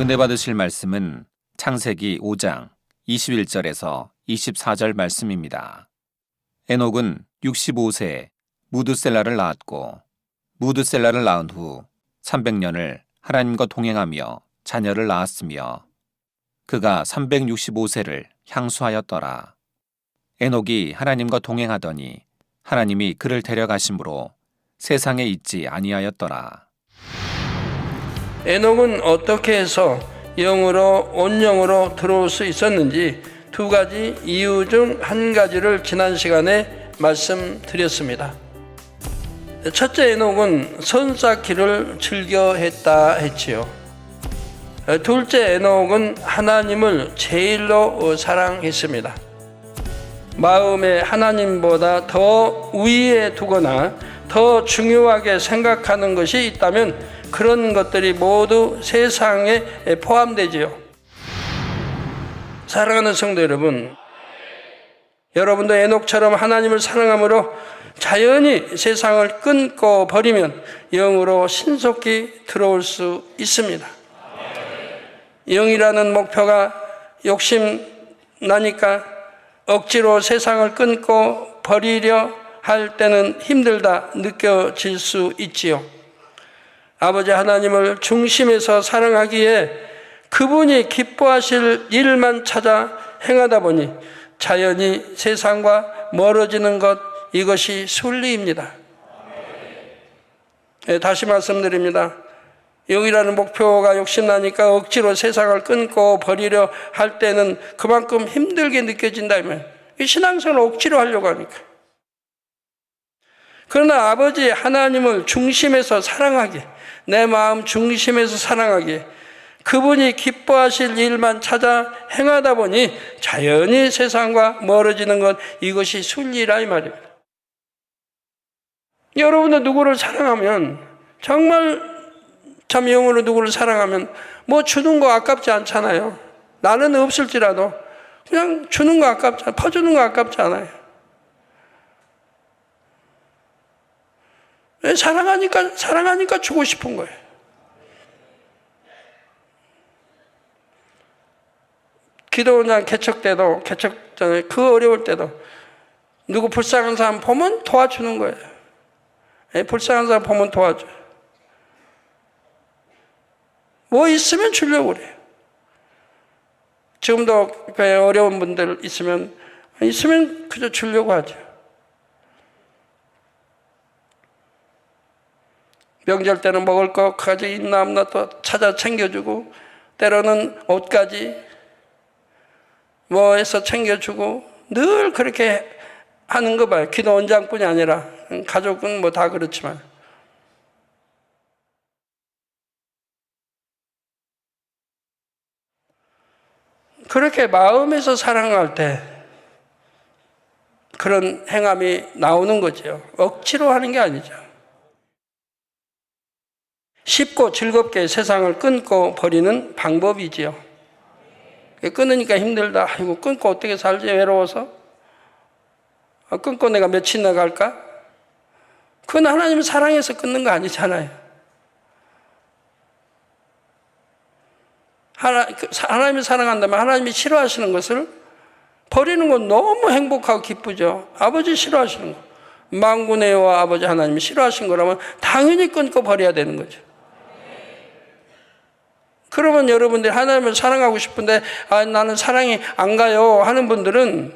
은혜 받으실 말씀은 창세기 5장 21절에서 24절 말씀입니다. 에녹은 65세에 무드셀라를 낳았고 무드셀라를 낳은 후 300년을 하나님과 동행하며 자녀를 낳았으며 그가 365세를 향수하였더라. 에녹이 하나님과 동행하더니 하나님이 그를 데려가심으로 세상에 있지 아니하였더라. 에녹은 어떻게 해서 영으로 온영으로 들어올 수 있었는지 두 가지 이유 중 한 가지를 지난 시간에 말씀드렸습니다. 첫째, 에녹은 선 쌓기를 즐겨 했지요. 둘째, 에녹은 하나님을 제일로 사랑했습니다. 마음에 하나님보다 더 위에 두거나 더 중요하게 생각하는 것이 있다면 그런 것들이 모두 세상에 포함되지요. 사랑하는 성도 여러분, 여러분도 에녹처럼 하나님을 사랑함으로 자연히 세상을 끊고 버리면 영으로 신속히 들어올 수 있습니다. 영이라는 목표가 욕심나니까 억지로 세상을 끊고 버리려 할 때는 힘들다 느껴질 수 있지요. 아버지 하나님을 중심에서 사랑하기에 그분이 기뻐하실 일만 찾아 행하다 보니 자연히 세상과 멀어지는 것, 이것이 순리입니다. 다시 말씀드립니다. 영이라는 목표가 욕심나니까 억지로 세상을 끊고 버리려 할 때는 그만큼 힘들게 느껴진다면 신앙생활을 억지로 하려고 하니까. 그러나 아버지 하나님을 중심에서 사랑하게, 내 마음 중심에서 사랑하게, 그분이 기뻐하실 일만 찾아 행하다 보니 자연히 세상과 멀어지는 것, 이것이 순리라 이 말입니다. 여러분도 누구를 사랑하면, 정말 참 영으로 누구를 사랑하면 뭐 주는 거 아깝지 않잖아요. 나는 없을지라도 그냥 주는 거 아깝지 않아요. 퍼주는 거 아깝지 않아요. 왜? 사랑하니까 주고 싶은 거예요. 기도원장 개척 전에 그 어려울 때도 누구 불쌍한 사람 보면 도와주는 거예요. 불쌍한 사람 보면 도와줘요. 뭐 있으면 주려고 그래요. 지금도 어려운 분들 있으면 그저 주려고 하죠. 명절 때는 먹을 것까지 있나 없나 또 찾아 챙겨주고, 때로는 옷까지 뭐 해서 챙겨주고, 늘 그렇게 하는 거 봐요. 기도원장뿐이 아니라 가족은 뭐 다 그렇지만. 그렇게 마음에서 사랑할 때 그런 행함이 나오는 거죠. 억지로 하는 게 아니죠. 쉽고 즐겁게 세상을 끊고 버리는 방법이지요. 끊으니까 힘들다. 아이고, 끊고 어떻게 살지? 외로워서? 끊고 내가 며칠이나 갈까? 그건 하나님을 사랑해서 끊는 거 아니잖아요. 하나님을 사랑한다면 하나님이 싫어하시는 것을 버리는 건 너무 행복하고 기쁘죠. 아버지 싫어하시는 거, 만군의 여호와 아버지 하나님이 싫어하신 거라면 당연히 끊고 버려야 되는 거죠. 그러면 여러분들이 하나님을 사랑하고 싶은데 나는 사랑이 안 가요 하는 분들은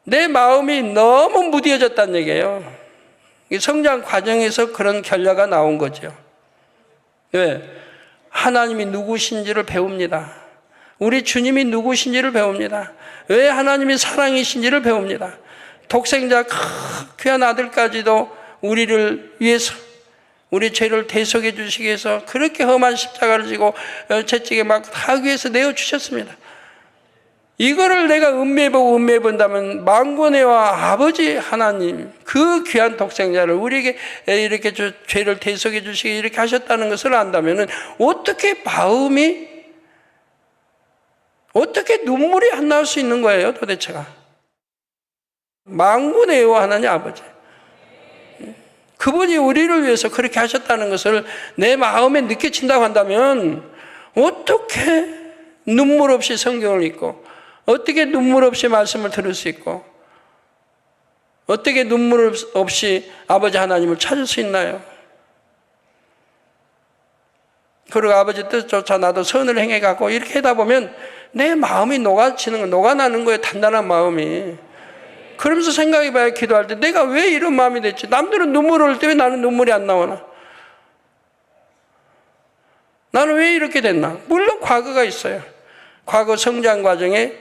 내 마음이 너무 무뎌졌다는 얘기예요. 성장 과정에서 그런 결과가 나온 거죠. 왜? 하나님이 누구신지를 배웁니다. 우리 주님이 누구신지를 배웁니다. 왜 하나님이 사랑이신지를 배웁니다. 독생자 귀한 아들까지도 우리를 위해서, 우리 죄를 대속해 주시기 위해서 그렇게 험한 십자가를 지고 채찍에 막 하기 위해서 내어주셨습니다. 이거를 내가 음미해보고 음미해본다면 만군의와 아버지 하나님, 그 귀한 독생자를 우리에게 이렇게 죄를 대속해 주시기 이렇게 하셨다는 것을 안다면 어떻게 마음이, 어떻게 눈물이 안 나올 수 있는 거예요 도대체가. 만군의와 하나님 아버지, 그분이 우리를 위해서 그렇게 하셨다는 것을 내 마음에 느껴진다고 한다면 어떻게 눈물 없이 성경을 읽고, 어떻게 눈물 없이 말씀을 들을 수 있고, 어떻게 눈물 없이 아버지 하나님을 찾을 수 있나요? 그리고 아버지 뜻조차 나도 선을 행해갖고 이렇게 하다 보면 내 마음이 녹아나는 거예요. 단단한 마음이. 그러면서 생각해봐야 기도할 때 내가 왜 이런 마음이 됐지? 남들은 눈물 흘릴 때 왜 나는 눈물이 안 나오나? 나는 왜 이렇게 됐나? 물론 과거가 있어요. 과거 성장 과정에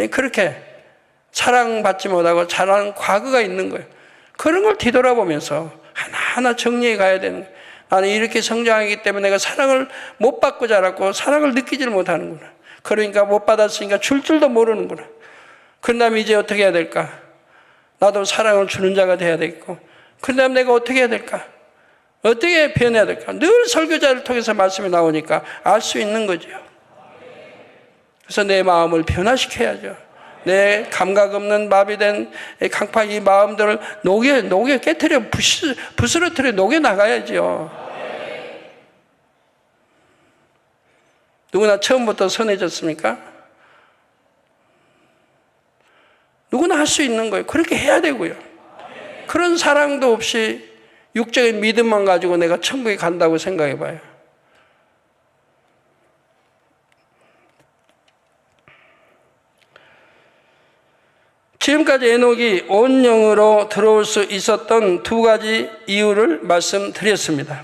그렇게 사랑받지 못하고 자라는 과거가 있는 거예요. 그런 걸 뒤돌아보면서 하나하나 정리해 가야 되는 거예요. 나는 이렇게 성장하기 때문에 내가 사랑을 못 받고 자랐고 사랑을 느끼지를 못하는구나. 그러니까 못 받았으니까 줄 줄도 모르는구나. 그 다음에 이제 어떻게 해야 될까? 나도 사랑을 주는 자가 돼야 되겠고, 그 다음에 내가 어떻게 해야 될까? 어떻게 변해야 될까? 늘 설교자를 통해서 말씀이 나오니까 알 수 있는 거죠. 그래서 내 마음을 변화시켜야죠. 내 감각 없는 마비된 강파 이 마음들을 녹여 깨트려 부스러뜨려 녹여 나가야죠. 누구나 처음부터 선해졌습니까? 누구나 할 수 있는 거예요. 그렇게 해야 되고요. 그런 사랑도 없이 육적인 믿음만 가지고 내가 천국에 간다고 생각해 봐요. 지금까지 에녹이 온 영으로 들어올 수 있었던 두 가지 이유를 말씀드렸습니다.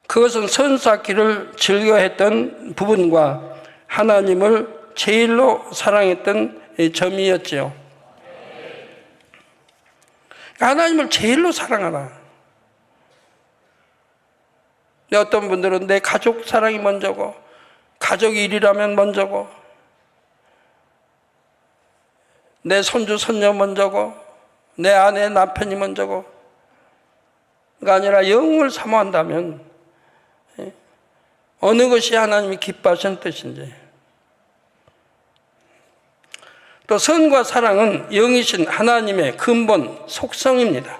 그것은 선 쌓기를 즐겨했던 부분과 하나님을 제일로 사랑했던 점이었지요. 하나님을 제일로 사랑하라. 어떤 분들은 내 가족 사랑이 먼저고, 가족 일이라면 먼저고, 내 손주 손녀 먼저고, 내 아내 남편이 먼저고, 가 아니라 영을 사모한다면 어느 것이 하나님이 기뻐하시는 뜻인지. 또 선과 사랑은 영이신 하나님의 근본 속성입니다.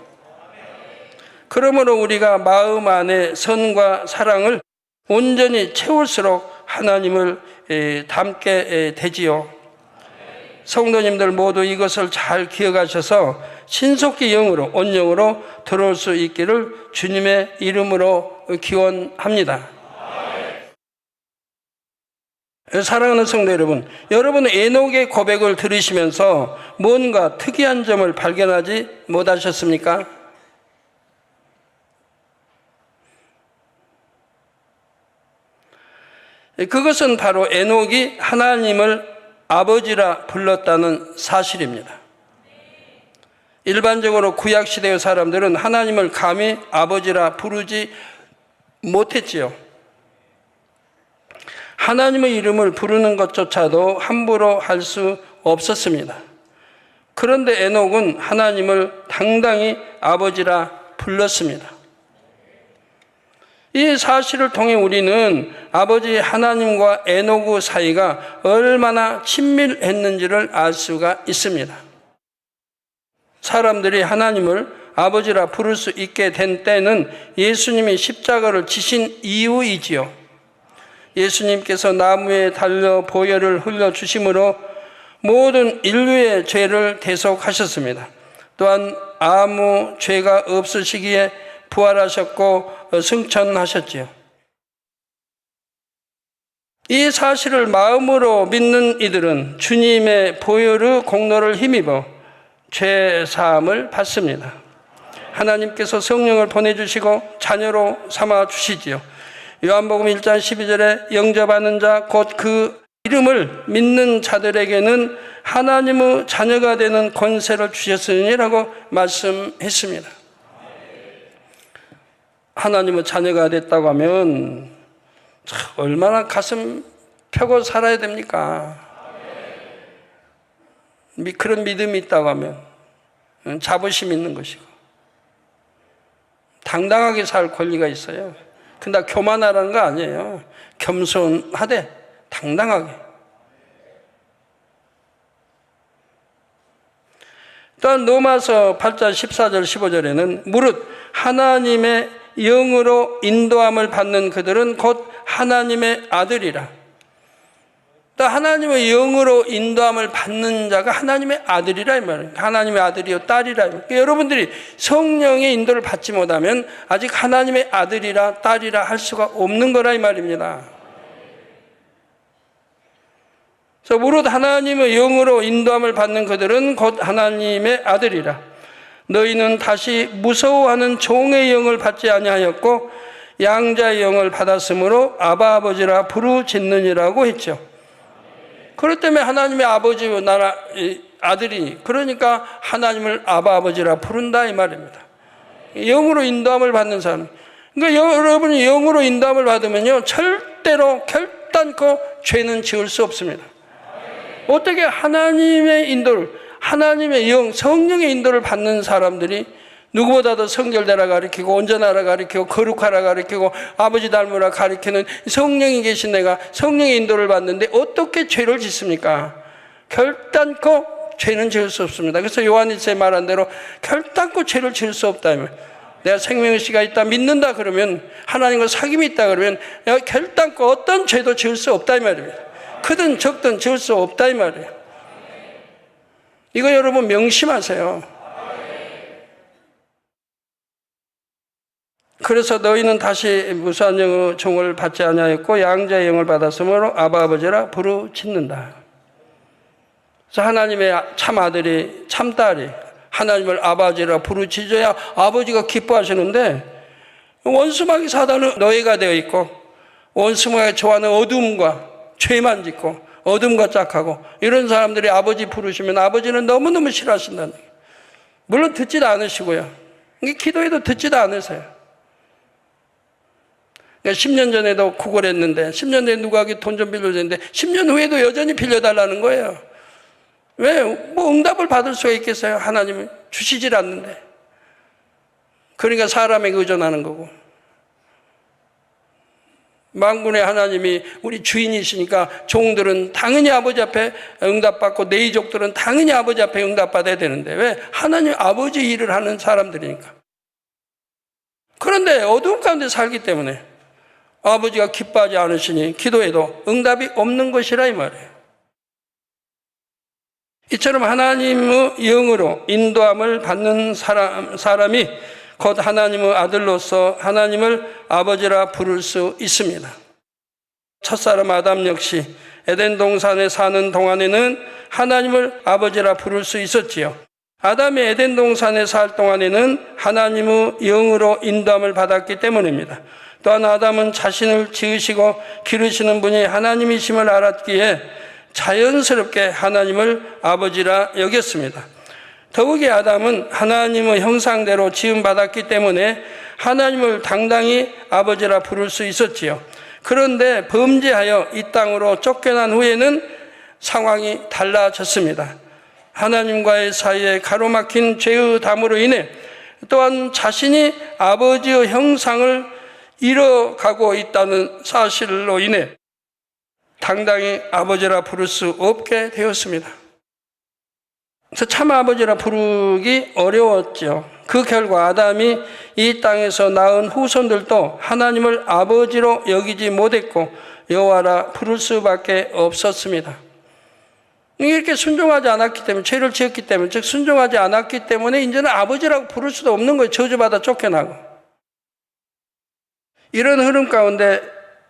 그러므로 우리가 마음 안에 선과 사랑을 온전히 채울수록 하나님을 닮게 되지요. 성도님들 모두 이것을 잘 기억하셔서 신속히 영으로, 온 영으로 들어올 수 있기를 주님의 이름으로 기원합니다. 사랑하는 성도 여러분, 여러분은 에녹의 고백을 들으시면서 뭔가 특이한 점을 발견하지 못하셨습니까? 그것은 바로 에녹이 하나님을 아버지라 불렀다는 사실입니다. 일반적으로 구약시대의 사람들은 하나님을 감히 아버지라 부르지 못했지요. 하나님의 이름을 부르는 것조차도 함부로 할 수 없었습니다. 그런데 에녹은 하나님을 당당히 아버지라 불렀습니다. 이 사실을 통해 우리는 아버지 하나님과 에녹의 사이가 얼마나 친밀했는지를 알 수가 있습니다. 사람들이 하나님을 아버지라 부를 수 있게 된 때는 예수님이 십자가를 지신 이후이지요. 예수님께서 나무에 달려 보혈을 흘려주심으로 모든 인류의 죄를 대속하셨습니다. 또한 아무 죄가 없으시기에 부활하셨고 승천하셨지요. 이 사실을 마음으로 믿는 이들은 주님의 보혈의 공로를 힘입어 죄 사함을 받습니다. 하나님께서 성령을 보내주시고 자녀로 삼아 주시지요. 요한복음 1장 12절에 영접하는 자 곧 그 이름을 믿는 자들에게는 하나님의 자녀가 되는 권세를 주셨으니라고 말씀했습니다. 하나님의 자녀가 됐다고 하면 얼마나 가슴 펴고 살아야 됩니까? 그런 믿음이 있다고 하면 자부심 있는 것이고 당당하게 살 권리가 있어요. 근데 교만하라는 거 아니에요. 겸손하되 당당하게. 또한 로마서 8장 14절 15절에는 무릇 하나님의 영으로 인도함을 받는 그들은 곧 하나님의 아들이라. 또 하나님의 영으로 인도함을 받는 자가 하나님의 아들이라 이 말이에요. 하나님의 아들이요 딸이라. 그러니까 여러분들이 성령의 인도를 받지 못하면 아직 하나님의 아들이라 딸이라 할 수가 없는 거라 이 말입니다. 그래서 무릇 하나님의 영으로 인도함을 받는 그들은 곧 하나님의 아들이라. 너희는 다시 무서워하는 종의 영을 받지 아니하였고 양자의 영을 받았으므로 아바 아버지라 부르짖느니라고 했죠. 그렇기 때문에 하나님의 아버지 나라 아들이 그러니까 하나님을 아바 아버지라 부른다 이 말입니다. 영으로 인도함을 받는 사람. 그러니까 여러분이 영으로 인도함을 받으면요 절대로 결단코 죄는 지을 수 없습니다. 어떻게 하나님의 인도를, 하나님의 영, 성령의 인도를 받는 사람들이 누구보다도 성결되라 가르치고 온전하라 가르치고 거룩하라 가르치고 아버지 닮으라 가르치는 성령이 계신 내가 성령의 인도를 받는데 어떻게 죄를 짓습니까? 결단코 죄는 지을 수 없습니다. 그래서 요한일서에 말한 대로 결단코 죄를 지을 수 없다. 내가 생명의식가 있다 믿는다 그러면 하나님과 사귐이 있다 그러면 내가 결단코 어떤 죄도 지을 수 없다 이 말입니다. 크든 적든 지을 수 없다 이 말이에요. 이거 여러분 명심하세요. 그래서 너희는 다시 무수한 영의 종을 받지 아니하였고 양자의 영을 받았으므로 아바 아버지라 부르짖는다. 그래서 하나님의 참 아들이 참 딸이 하나님을 아버지라 부르짖어야 아버지가 기뻐하시는데 원수마귀 사단은 노예가 되어 있고 원수마귀가 좋아하는 어둠과 죄만 짓고 어둠과 짝하고 이런 사람들이 아버지 부르시면 아버지는 너무너무 싫어하신다는 거예요. 물론 듣지도 않으시고요. 기도해도 듣지도 않으세요. 10년 전에도 구걸했는데 10년 전에 누구에게 돈 좀 빌려줬는데 10년 후에도 여전히 빌려달라는 거예요. 왜? 뭐 응답을 받을 수가 있겠어요? 하나님이 주시질 않는데. 그러니까 사람에게 의존하는 거고. 만군의 하나님이 우리 주인이시니까 종들은 당연히 아버지 앞에 응답받고 내 이족들은 당연히 아버지 앞에 응답받아야 되는데 왜? 하나님 아버지 일을 하는 사람들이니까. 그런데 어두운 가운데 살기 때문에 아버지가 기뻐하지 않으시니 기도해도 응답이 없는 것이라 이 말이에요. 이처럼 하나님의 영으로 인도함을 받는 사람이 곧 하나님의 아들로서 하나님을 아버지라 부를 수 있습니다. 첫사람 아담 역시 에덴 동산에 사는 동안에는 하나님을 아버지라 부를 수 있었지요. 아담이 에덴 동산에 살 동안에는 하나님의 영으로 인도함을 받았기 때문입니다. 또한 아담은 자신을 지으시고 기르시는 분이 하나님이심을 알았기에 자연스럽게 하나님을 아버지라 여겼습니다. 더욱이 아담은 하나님의 형상대로 지음받았기 때문에 하나님을 당당히 아버지라 부를 수 있었지요. 그런데 범죄하여 이 땅으로 쫓겨난 후에는 상황이 달라졌습니다. 하나님과의 사이에 가로막힌 죄의 담으로 인해 또한 자신이 아버지의 형상을 잃어가고 있다는 사실로 인해 당당히 아버지라 부를 수 없게 되었습니다. 그래서 참 아버지라 부르기 어려웠죠. 그 결과 아담이 이 땅에서 낳은 후손들도 하나님을 아버지로 여기지 못했고 여호와라 부를 수밖에 없었습니다. 이렇게 순종하지 않았기 때문에 죄를 지었기 때문에 즉 순종하지 않았기 때문에 이제는 아버지라고 부를 수도 없는 거예요. 저주받아 쫓겨나고. 이런 흐름 가운데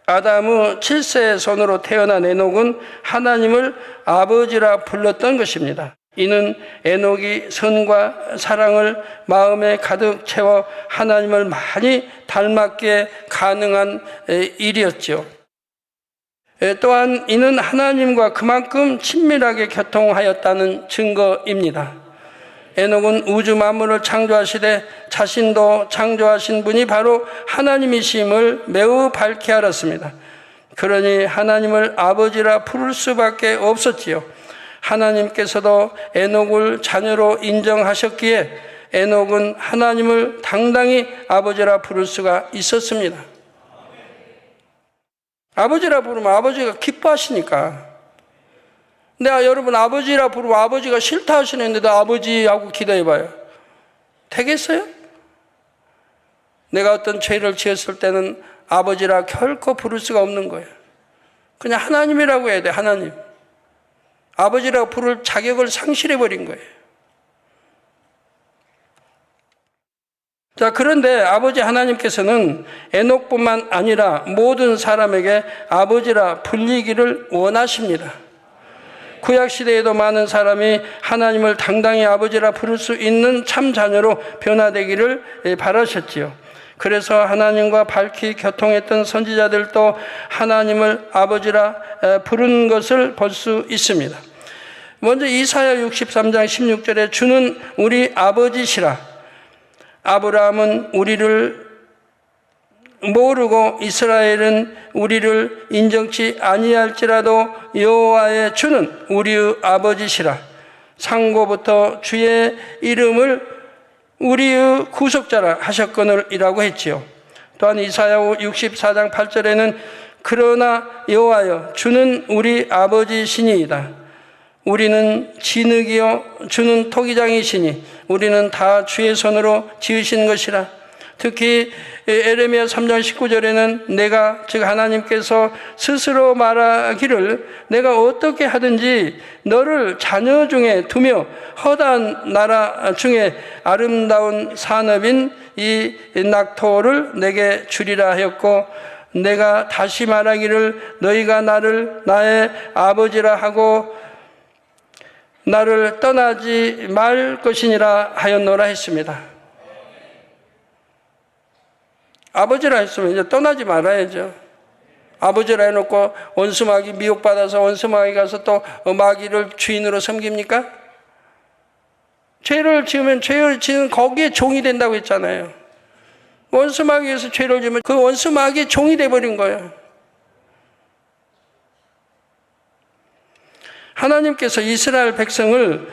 아담의 7세의 손으로 태어난 에녹은 하나님을 아버지라 불렀던 것입니다. 이는 에녹이 선과 사랑을 마음에 가득 채워 하나님을 많이 닮았기에 가능한 일이었죠. 또한 이는 하나님과 그만큼 친밀하게 교통하였다는 증거입니다. 에녹은 우주 만물을 창조하시되 자신도 창조하신 분이 바로 하나님이심을 매우 밝게 알았습니다. 그러니 하나님을 아버지라 부를 수밖에 없었지요. 하나님께서도 에녹을 자녀로 인정하셨기에 에녹은 하나님을 당당히 아버지라 부를 수가 있었습니다. 아버지라 부르면 아버지가 기뻐하시니까. 내가 여러분 아버지라 부르면 아버지가 싫다 하시는데도 아버지하고 기도해봐요. 되겠어요? 내가 어떤 죄를 지었을 때는 아버지라 결코 부를 수가 없는 거예요. 그냥 하나님이라고 해야 돼. 하나님. 아버지라고 부를 자격을 상실해버린 거예요. 자, 그런데 아버지 하나님께서는 에녹뿐만 아니라 모든 사람에게 아버지라 불리기를 원하십니다. 구약시대에도 많은 사람이 하나님을 당당히 아버지라 부를 수 있는 참 자녀로 변화되기를 바라셨지요. 그래서 하나님과 밝히 교통했던 선지자들도 하나님을 아버지라 부른 것을 볼 수 있습니다. 먼저 이사야 63장 16절에 주는 우리 아버지시라. 아브라함은 우리를 모르고 이스라엘은 우리를 인정치 아니할지라도 여호와의 주는 우리의 아버지시라. 상고부터 주의 이름을 우리의 구속자라 하셨거늘이라고 했지요. 또한 이사야 64장 8절에는 그러나 여호와여 주는 우리 아버지시니이다. 우리는 진흙이요 주는 토기장이시니 우리는 다 주의 손으로 지으신 것이라. 특히 에레미야 3장 19절에는 내가 즉 하나님께서 스스로 말하기를 내가 어떻게 하든지 너를 자녀 중에 두며 허다한 나라 중에 아름다운 산업인 이 낙토를 내게 주리라 하였고 내가 다시 말하기를 너희가 나를 나의 아버지라 하고 나를 떠나지 말 것이니라 하였노라 했습니다. 아버지라 했으면 이제 떠나지 말아야죠. 아버지라 해놓고 원수마귀 미혹받아서 원수마귀 가서 또 마귀를 주인으로 섬깁니까? 죄를 지으면 죄를 지은 거기에 종이 된다고 했잖아요. 원수마귀에서 죄를 지으면 그 원수마귀의 종이 돼버린 거예요. 하나님께서 이스라엘 백성을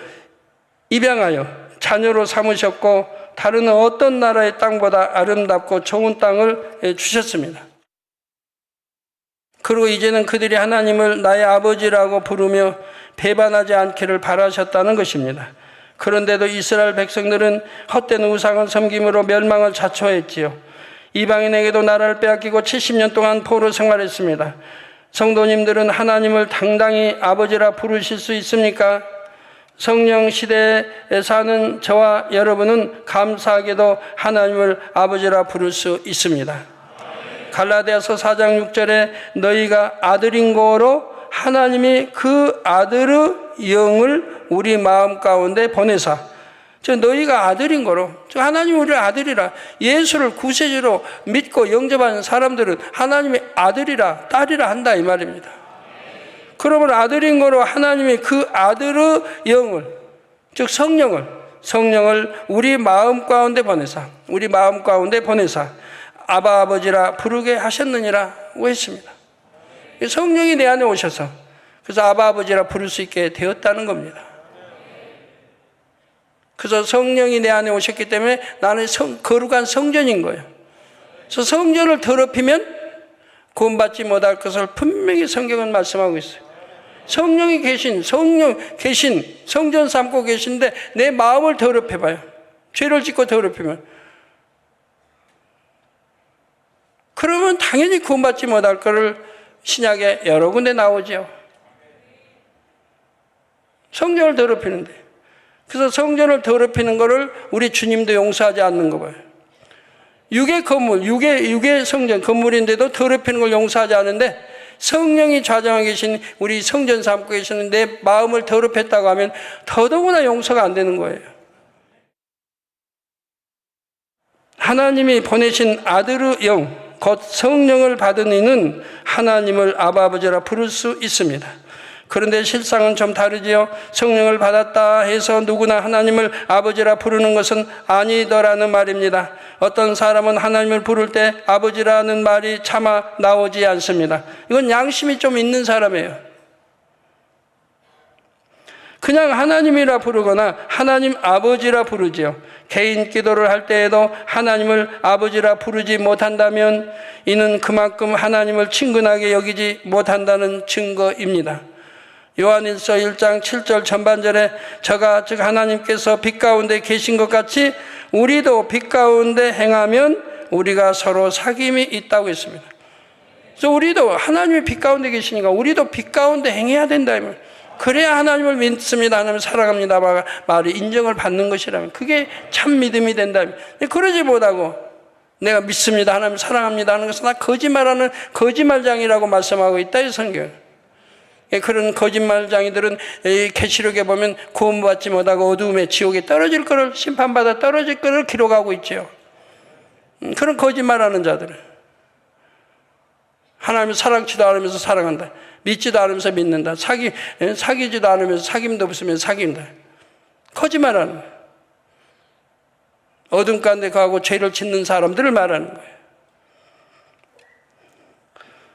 입양하여 자녀로 삼으셨고 다른 어떤 나라의 땅보다 아름답고 좋은 땅을 주셨습니다. 그리고 이제는 그들이 하나님을 나의 아버지라고 부르며 배반하지 않기를 바라셨다는 것입니다. 그런데도 이스라엘 백성들은 헛된 우상을 섬김으로 멸망을 자초했지요. 이방인에게도 나라를 빼앗기고 70년 동안 포로 생활했습니다. 성도님들은 하나님을 당당히 아버지라 부르실 수 있습니까? 성령 시대에 사는 저와 여러분은 감사하게도 하나님을 아버지라 부를 수 있습니다. 갈라디아서 4장 6절에 너희가 아들인 거로 하나님이 그 아들의 영을 우리 마음 가운데 보내사 저 너희가 아들인 거로 저 하나님이 우리를 아들이라 예수를 구세주로 믿고 영접하는 사람들은 하나님의 아들이라 딸이라 한다 이 말입니다. 그러면 아들인 거로 하나님이 그 아들의 영을 즉 성령을 우리 마음 가운데 보내사 아바 아버지라 부르게 하셨느니라고 했습니다. 성령이 내 안에 오셔서 그래서 아바 아버지라 부를 수 있게 되었다는 겁니다. 그래서 성령이 내 안에 오셨기 때문에 나는 거룩한 성전인 거예요. 그래서 성전을 더럽히면 구원받지 못할 것을 분명히 성경은 말씀하고 있어요. 성령이 계신 성전 삼고 계신데 내 마음을 더럽혀봐요. 죄를 짓고 더럽히면 그러면 당연히 구원받지 못할 것을 신약에 여러 군데 나오죠. 성전을 더럽히는데 그래서 성전을 더럽히는 것을 우리 주님도 용서하지 않는 거 봐요. 육의 건물, 육의 성전 건물인데도 더럽히는 걸 용서하지 않는데 성령이 좌정하고 계신 우리 성전 삼고 계시는 내 마음을 더럽혔다고 하면 더더구나 용서가 안 되는 거예요. 하나님이 보내신 아들의 영, 곧 성령을 받은 이는 하나님을 아바 아버지라 부를 수 있습니다. 그런데 실상은 좀 다르지요. 성령을 받았다 해서 누구나 하나님을 아버지라 부르는 것은 아니더라는 말입니다. 어떤 사람은 하나님을 부를 때 아버지라는 말이 차마 나오지 않습니다. 이건 양심이 좀 있는 사람이에요. 그냥 하나님이라 부르거나 하나님 아버지라 부르지요. 개인 기도를 할 때에도 하나님을 아버지라 부르지 못한다면 이는 그만큼 하나님을 친근하게 여기지 못한다는 증거입니다. 요한일서 1장 7절 전반절에 저가 즉 하나님께서 빛 가운데 계신 것 같이 우리도 빛 가운데 행하면 우리가 서로 사귐이 있다고 했습니다. 그래서 우리도 하나님의 빛 가운데 계시니까 우리도 빛 가운데 행해야 된다. 그래야 하나님을 믿습니다. 하나님 사랑합니다. 말이 인정을 받는 것이라면 그게 참 믿음이 된다. 그러지 못하고 내가 믿습니다. 하나님 사랑합니다 하는 것은 나 거짓말하는 거짓말장이라고 말씀하고 있다. 이 성경. 그런 거짓말장이들은 계시록에 보면 구원받지 못하고 어두움의 지옥에 떨어질 것을 심판받아 떨어질 것을 기록하고 있죠. 그런 거짓말하는 자들은 하나님을 사랑치도 않으면서 사랑한다. 믿지도 않으면서 믿는다. 사귀지도 않으면서 사귐도 없으면서 사귐다. 거짓말하는 거예요. 어둠 가운데 가고 죄를 짓는 사람들을 말하는 거예요.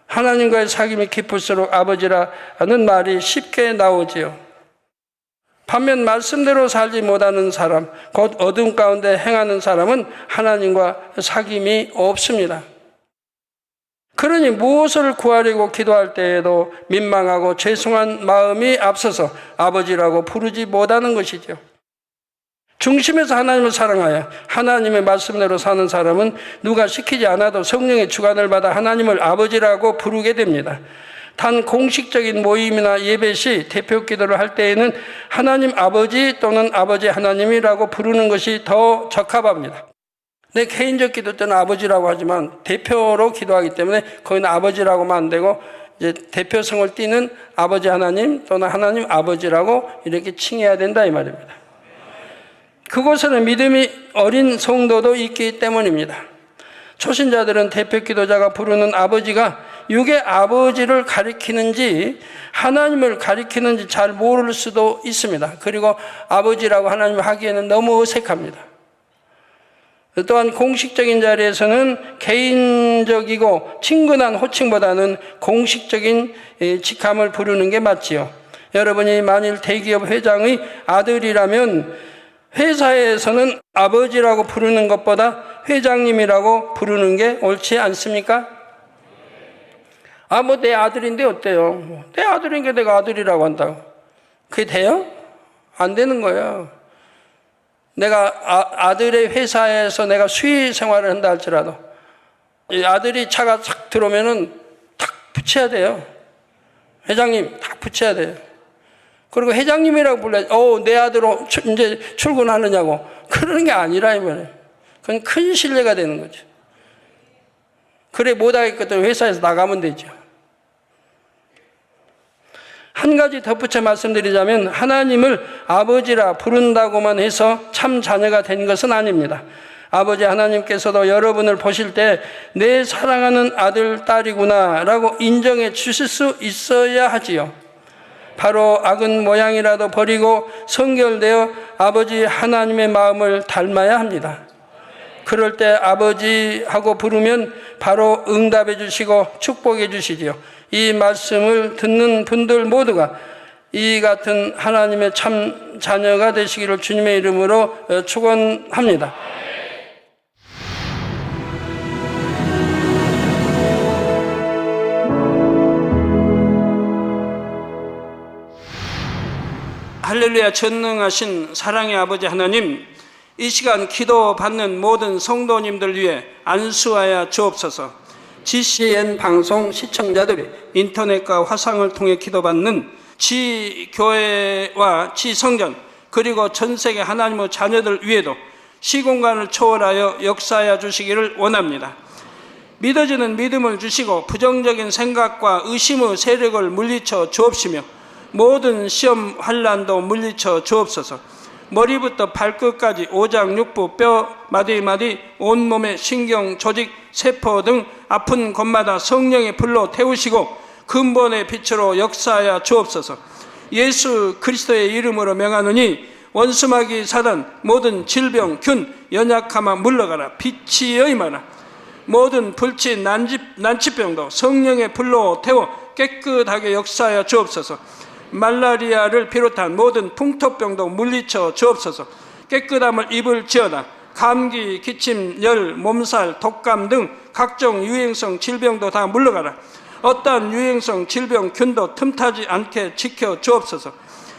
하나님과의 사귐이 깊을수록 아버지라는 말이 쉽게 나오지요. 반면 말씀대로 살지 못하는 사람, 곧 어둠 가운데 행하는 사람은 하나님과 사귐이 없습니다. 그러니 무엇을 구하려고 기도할 때에도 민망하고 죄송한 마음이 앞서서 아버지라고 부르지 못하는 것이죠. 중심에서 하나님을 사랑하여 하나님의 말씀대로 사는 사람은 누가 시키지 않아도 성령의 주관을 받아 하나님을 아버지라고 부르게 됩니다. 단 공식적인 모임이나 예배 시 대표 기도를 할 때에는 하나님 아버지 또는 아버지 하나님이라고 부르는 것이 더 적합합니다. 내 개인적 기도 때는 아버지라고 하지만 대표로 기도하기 때문에 거기는 아버지라고만 안 되고 이제 대표성을 띠는 아버지 하나님 또는 하나님 아버지라고 이렇게 칭해야 된다 이 말입니다. 그곳에는 믿음이 어린 성도도 있기 때문입니다. 초신자들은 대표 기도자가 부르는 아버지가 육의 아버지를 가리키는지 하나님을 가리키는지 잘 모를 수도 있습니다. 그리고 아버지라고 하나님을 하기에는 너무 어색합니다. 또한 공식적인 자리에서는 개인적이고 친근한 호칭보다는 공식적인 직함을 부르는 게 맞지요. 여러분이 만일 대기업 회장의 아들이라면 회사에서는 아버지라고 부르는 것보다 회장님이라고 부르는 게 옳지 않습니까? 내 아들인데 어때요? 내 아들인데 내가 아들이라고 한다고. 그게 돼요? 안 되는 거예요. 내가 아들의 회사에서 내가 수의 생활을 한다 할지라도 이 아들이 차가 탁 들어오면은 탁 붙여야 돼요. 회장님 탁 붙여야 돼요. 그리고 회장님이라고 불러야지. 내 아들로 이제 출근하느냐고. 그러는 게 아니라 이 말이에요. 그건 큰 신뢰가 되는 거죠. 그래 못하겠거든 회사에서 나가면 되죠. 한 가지 덧붙여 말씀드리자면 하나님을 아버지라 부른다고만 해서 참 자녀가 된 것은 아닙니다. 아버지 하나님께서도 여러분을 보실 때 내 사랑하는 아들, 딸이구나 라고 인정해 주실 수 있어야 하지요. 바로 악은 모양이라도 버리고 성결되어 아버지 하나님의 마음을 닮아야 합니다. 그럴 때 아버지하고 부르면 바로 응답해 주시고 축복해 주시지요. 이 말씀을 듣는 분들 모두가 이 같은 하나님의 참 자녀가 되시기를 주님의 이름으로 축원합니다. 할렐루야. 전능하신 사랑의 아버지 하나님, 이 시간 기도받는 모든 성도님들 위해 안수하여 주옵소서. GCN 방송 시청자들이 인터넷과 화상을 통해 기도받는 지교회와 지성전 그리고 전세계 하나님의 자녀들 위에도 시공간을 초월하여 역사하여 주시기를 원합니다. 믿어지는 믿음을 주시고 부정적인 생각과 의심의 세력을 물리쳐 주옵시며 모든 시험 환난도 물리쳐 주옵소서. 머리부터 발끝까지 오장육부 뼈 마디마디 온몸의 신경 조직 세포 등 아픈 곳마다 성령의 불로 태우시고 근본의 빛으로 역사하여 주옵소서. 예수 그리스도의 이름으로 명하노니 원수마귀 사단 모든 질병 균 연약함아 물러가라. 빛이 여임하라. 모든 불치 난치병도 성령의 불로 태워 깨끗하게 역사하여 주옵소서. 말라리아를 비롯한 모든 풍토병도 물리쳐 주옵소서. 깨끗함을 입을지어다. 감기, 기침, 열, 몸살, 독감 등 각종 유행성 질병도 다 물러가라. 어떠한 유행성 질병 균도 틈타지 않게 지켜 주옵소서.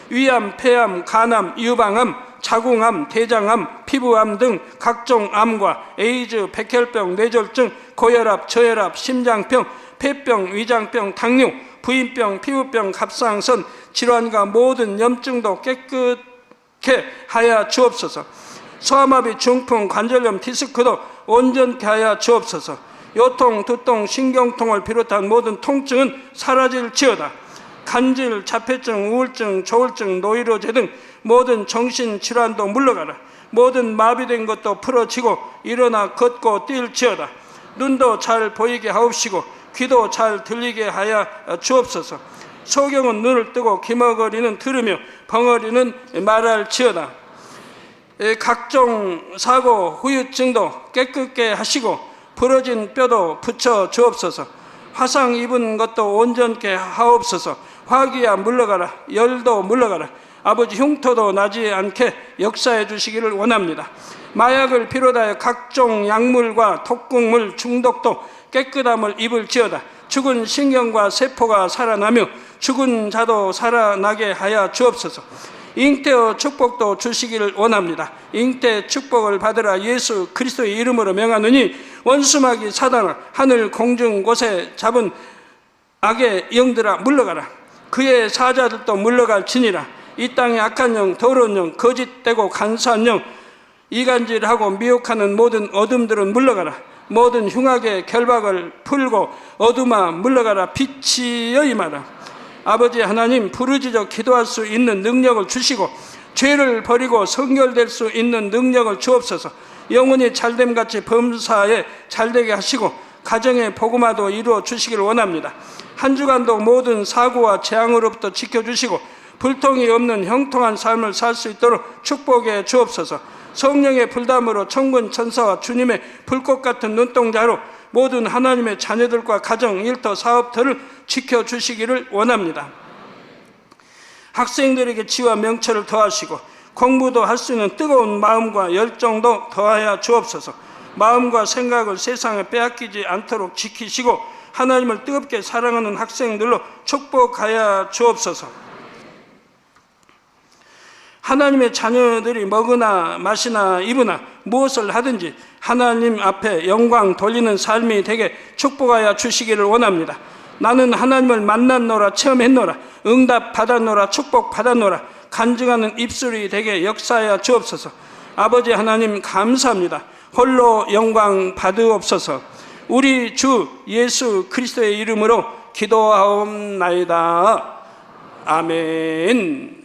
위암, 폐암, 간암, 유방암, 자궁암, 대장암, 피부암 등 각종 암과 에이즈, 백혈병, 뇌졸중, 고혈압, 저혈압, 심장병, 폐병, 위장병, 당뇨, 부인병, 피부병, 갑상선 질환과 모든 염증도 깨끗게 하여 주옵소서. 소아마비, 중풍, 관절염, 디스크도 온전케 하여 주옵소서. 요통, 두통, 신경통을 비롯한 모든 통증은 사라질지어다. 간질, 자폐증, 우울증, 조울증, 노이로제 등 모든 정신질환도 물러가라. 모든 마비된 것도 풀어지고 일어나 걷고 뛸지어다. 눈도 잘 보이게 하옵시고 귀도 잘 들리게 하여 주옵소서. 소경은 눈을 뜨고 기머거리는 들으며 벙어리는 말할지어다. 각종 사고, 후유증도 깨끗게 하시고 부러진 뼈도 붙여 주옵소서. 화상 입은 것도 온전케 하옵소서. 화기야 물러가라. 열도 물러가라. 아버지 흉터도 나지 않게 역사해 주시기를 원합니다. 마약을 비롯하여 각종 약물과 독극물 중독도 깨끗함을 입을지어다. 죽은 신경과 세포가 살아나며 죽은 자도 살아나게 하여 주옵소서. 잉태의 축복도 주시기를 원합니다. 잉태 축복을 받으라. 예수 그리스도의 이름으로 명하노니 원수마귀 사단아, 하늘 공중 곳에 잡은 악의 영들아 물러가라. 그의 사자들도 물러갈지니라. 이 땅의 악한 영, 더러운 영, 거짓되고 간사한 영, 이간질하고 미혹하는 모든 어둠들은 물러가라. 모든 흉악의 결박을 풀고 어둠아 물러가라. 빛이여 임하라. 아버지 하나님, 부르짖어 기도할 수 있는 능력을 주시고 죄를 버리고 성결될 수 있는 능력을 주옵소서. 영혼이 잘됨같이 범사에 잘되게 하시고 가정의 복음화도 이루어 주시기를 원합니다. 한 주간도 모든 사고와 재앙으로부터 지켜주시고 불통이 없는 형통한 삶을 살 수 있도록 축복해 주옵소서. 성령의 불담으로 천군 천사와 주님의 불꽃 같은 눈동자로 모든 하나님의 자녀들과 가정, 일터, 사업터를 지켜주시기를 원합니다. 학생들에게 지와 명철을 더하시고 공부도 할 수 있는 뜨거운 마음과 열정도 더하여 주옵소서. 마음과 생각을 세상에 빼앗기지 않도록 지키시고 하나님을 뜨겁게 사랑하는 학생들로 축복하여 주옵소서. 하나님의 자녀들이 먹으나 마시나 입으나 무엇을 하든지 하나님 앞에 영광 돌리는 삶이 되게 축복하여 주시기를 원합니다. 나는 하나님을 만났노라, 체험했노라, 응답 받았노라, 축복 받았노라, 간증하는 입술이 되게 역사하여 주옵소서. 아버지 하나님 감사합니다. 홀로 영광 받으옵소서. 우리 주 예수 그리스도의 이름으로 기도하옵나이다. 아멘.